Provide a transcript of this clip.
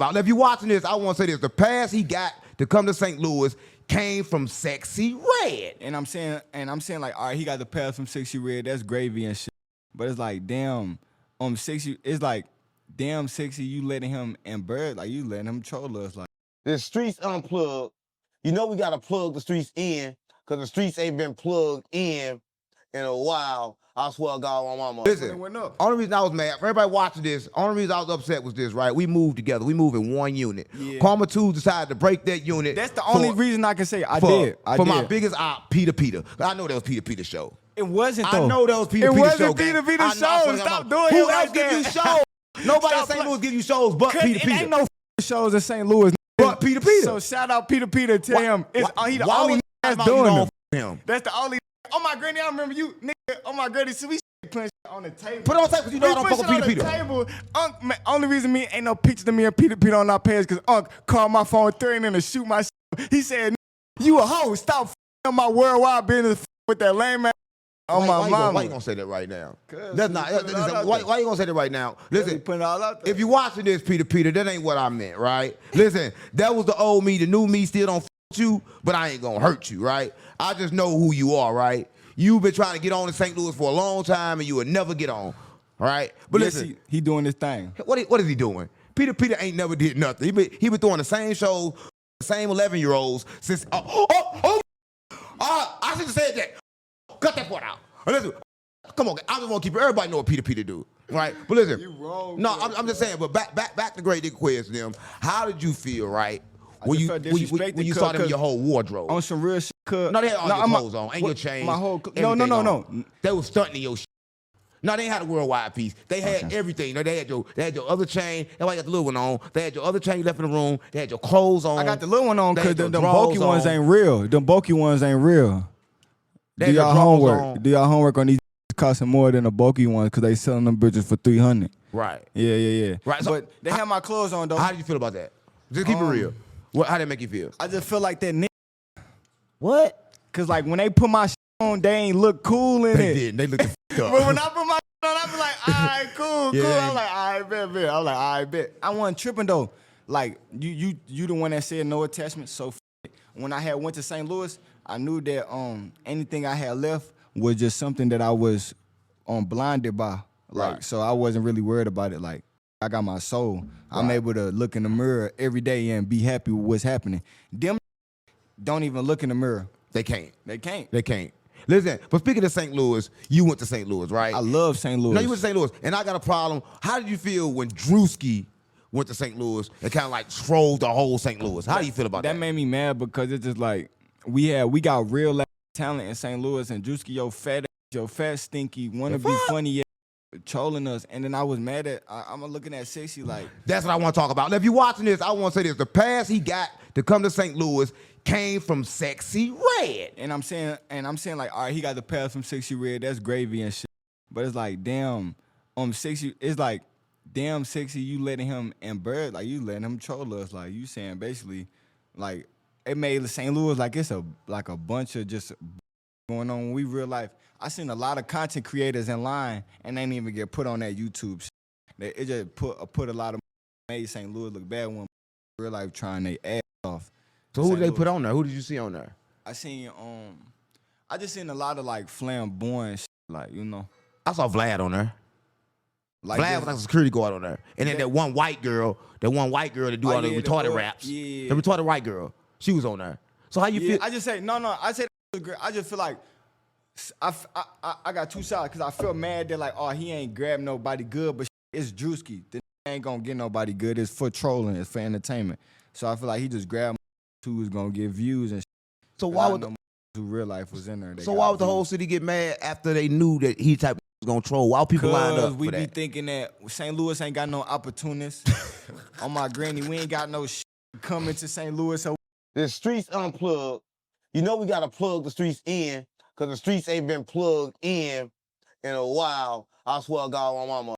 If you're watching this, I want to say this. The pass he got to come to St. Louis came from Sexyy Redd. And I'm saying like, all right, he got the pass from Sexyy Redd. That's gravy and shit. But it's like, damn, Sexyy. It's like, damn, Sexyy, you letting him and Bird, like you letting him troll us. Like the streets unplugged. You know we gotta plug the streets in, cause the streets ain't been plugged in a while. I swear to God, my mama. Listen, only reason I was mad, for everybody watching this, only reason I was upset was this, right? We moved together. We moved in one unit. Yeah. Karma2zz decided to break that unit. That's the only reason I can say I did. My biggest op, Peter. I know that was Peter show. It wasn't though. I know that was Peter show. It wasn't Peter show. Stop doing it. Who else give you shows? Nobody in St. Louis give you shows but Peter. Ain't no shows in St. Louis. But Peter. So shout out Peter. Tell him he the only that's doing him. That's the only. Oh my granny, I remember you, nigga. Oh my granny, so we putting shit on the table. Put it on the table because you know I don't fuck with Peter. Table. Unc, man, only reason me ain't no pictures of me and Peter on our page because Unc called my phone threatening to shoot my shit. He said, you a hoe. Stop f***ing my worldwide business with that lame ass on my mama. Why you gonna say that right now? That's not. Why you gonna say that right now? Listen, put it all out there. If you watching this, Peter, that ain't what I meant, right? Listen, that was the old me. The new me still don't f you, but I ain't gonna hurt you, right? I just know who you are, right? You've been trying to get on in St. Louis for a long time, and you will never get on, all right? But yes, listen, he doing his thing. What is he doing? Peter ain't never did nothing. He been throwing the same shows, the same 11-year-olds since. I should have said that. Cut that part out. Listen, come on, I just want to keep everybody know what Peter do, right? But listen, you wrong. No, I'm just saying. But back to Great Dick Quiz and them. How did you feel, right? When you saw them in your whole wardrobe on some real shit. No, they had all your clothes on, and your chains. My whole no. They was stunting your shit. No, they ain't had a worldwide piece. They had everything. No, they had your other chain. That's why you got the little one on. They had your other chain you left in the room. They had your clothes on. I got the little one on because them bulky ones ain't real. Them bulky ones ain't real. Do y'all homework. Do y'all homework on these costing more than the bulky ones because they selling them bitches for $300. Right. Yeah. Right. So but they have my clothes on though. How do you feel about that? Just keep it real. How did it make you feel? I just feel like that nigga. What? Cause like when they put my shit on, they ain't look cool in it. They didn't. They looked f***ed up. But when I put my shit on, I be like, all right, cool. I'm like, all right, bet. I'm like, all right, bet. I wasn't tripping though. Like you the one that said no attachment. So when I had went to St. Louis, I knew that anything I had left was just something that I was blinded by. Like so I wasn't really worried about it. Like I got my soul. I'm able to look in the mirror every day and be happy with what's happening. Them don't even look in the mirror. They can't. They can't. They can't. Listen, but speaking of St. Louis, you went to St. Louis, right? I love St. Louis. No, you went to St. Louis, and I got a problem. How did you feel when Druski went to St. Louis and kind of like trolled the whole St. Louis? How do you feel about that? That made me mad because it's just like we got real talent in St. Louis, and Druski, your fat stinky, wanna be funny, trolling us, and then I was mad at. I'm looking at Sexyy like. That's what I want to talk about. Now, if you're watching this, I want to say this: the pass he got to come to St. Louis came from Sexyy Redd. And I'm saying like, all right, he got the pass from Sexyy Redd. That's gravy and shit. But it's like, damn, Sexyy. It's like, damn, Sexyy, you letting him and Bird, like you letting him troll us. Like you saying basically, like it made St. Louis like it's a bunch of just going on. When we real life, I seen a lot of content creators in line and they didn't even get put on that YouTube shit. It just put a lot of made St. Louis look bad when real life trying their ass off. So who did they put on there? Who did you see on there? I just seen a lot of like flamboyant shit, like, you know. I saw Vlad on there. Like Vlad was like a security guard on there. And then that one white girl that do all the retarded raps. Yeah. The retarded white girl. She was on there. So how you feel? I just say, I said I just feel like I got two sides because I feel mad that like, oh, he ain't grabbed nobody good, but it's Druski. This ain't gonna get nobody good. It's for trolling. It's for entertainment. So I feel like he just grabbed who was gonna get views and shit. So why would who real life was in there? So why would the whole city get mad after they knew that he type was gonna troll? Why people lined up for we that? be thinking that St. Louis ain't got no opportunists. On my granny, we ain't got no shit coming to St. Louis. So the streets unplugged. You know we gotta plug the streets in, cause the streets ain't been plugged in a while. I swear to God, my mama.